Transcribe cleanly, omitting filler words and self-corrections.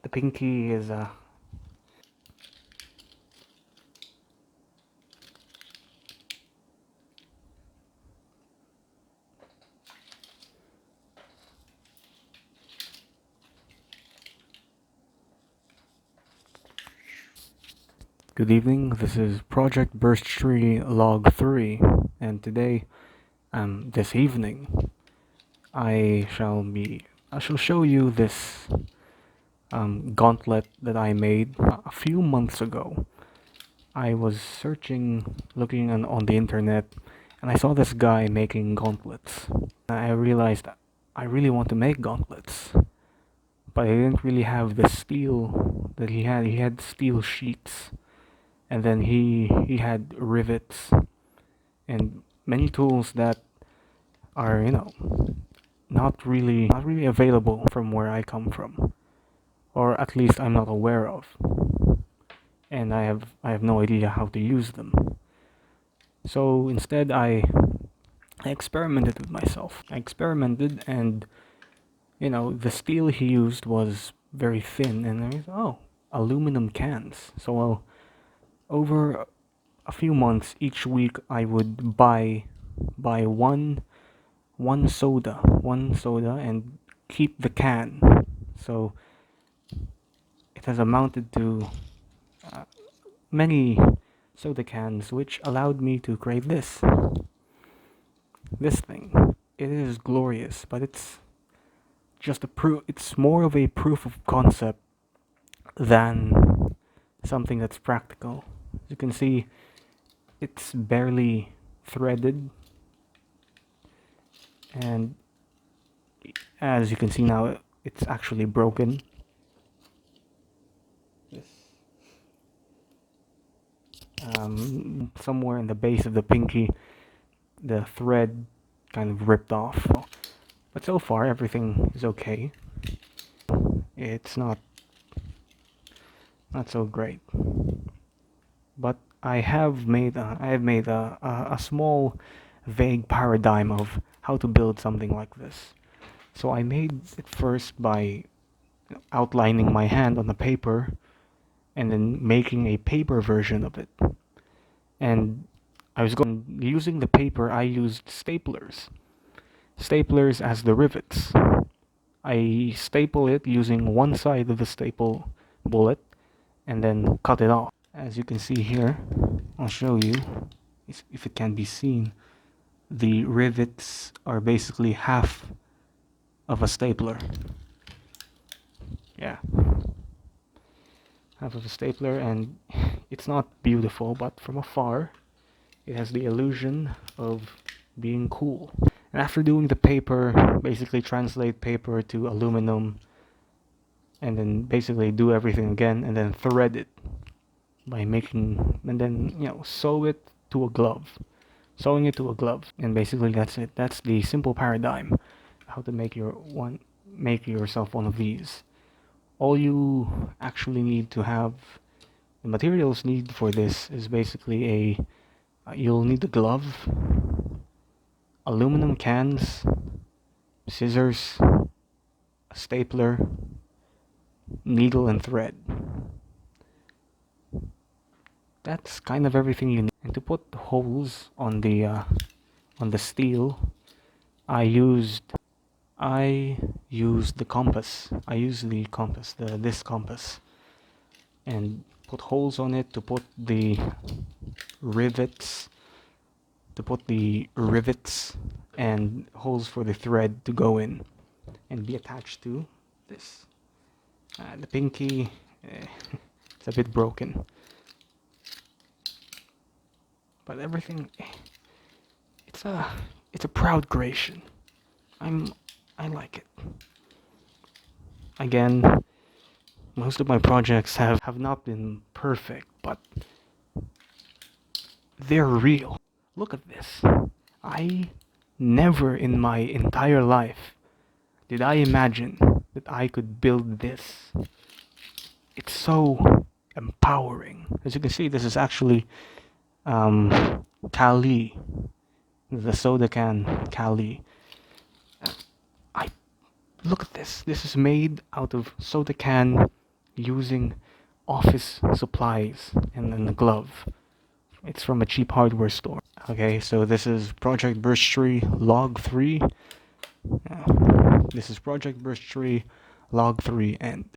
The pinky is Good evening. This is Project Burst Tree Log 3, and today, this evening, I shall show you this gauntlet that I made a few months ago. I was looking on the internet, and I saw this guy making gauntlets. I realized I really want to make gauntlets, but I didn't really have the steel that he had. He had steel sheets, and then he had rivets and many tools that are, not really available from where I come from, or at least I'm not aware of, and I have no idea how to use them. So instead, I experimented with myself. I experimented, and the steel he used was very thin, and I was, oh, aluminum cans. So over a few months, each week I would buy one soda, and keep the can. So it has amounted to uh, many soda cans, which allowed me to create this thing. It is glorious, but it's just a proof. It's more of a proof of concept than something that's practical. As you can see, it's barely threaded, and as you can see now, it's actually broken. Somewhere in the base of the pinky, the thread kind of ripped off. But so far, everything is okay. It's not so great. But I have made a small, vague paradigm of how to build something like this. So I made it first by outlining my hand on the paper, and then making a paper version of it. And using the paper, I used staplers as the rivets. I staple it using one side of the staple bullet, and then cut it off. As you can see here, I'll show you if it can be seen. The rivets are basically half of a stapler. Yeah, half of a stapler, and it's not beautiful, but from afar, it has the illusion of being cool. And after doing the paper, basically translate paper to aluminum, and then basically do everything again, and then thread it and then sew it to a glove. Sewing it to a glove, and basically that's it. That's the simple paradigm, how to make yourself one of these. All you actually need to have, the materials need for this is basically you'll need a glove, aluminum cans, scissors, a stapler, needle, and thread. That's kind of everything you need. And to put holes on the steel, I used the compass. I used the compass, this compass, and put holes on it to put the rivets, and holes for the thread to go in and be attached to this. The pinky, it's a bit broken, but everything, it's a proud creation. I like it. Again, most of my projects have not been perfect, but they're real. Look at this. I never in my entire life did I imagine that I could build this. It's so empowering. As you can see, this is actually Kali, the soda can Kali. I Look at this. This is made out of soda can using office supplies and the glove. It's from a cheap hardware store. Okay, so this is Project Burst Tree Log 3. This is Project Burst Tree Log 3 End.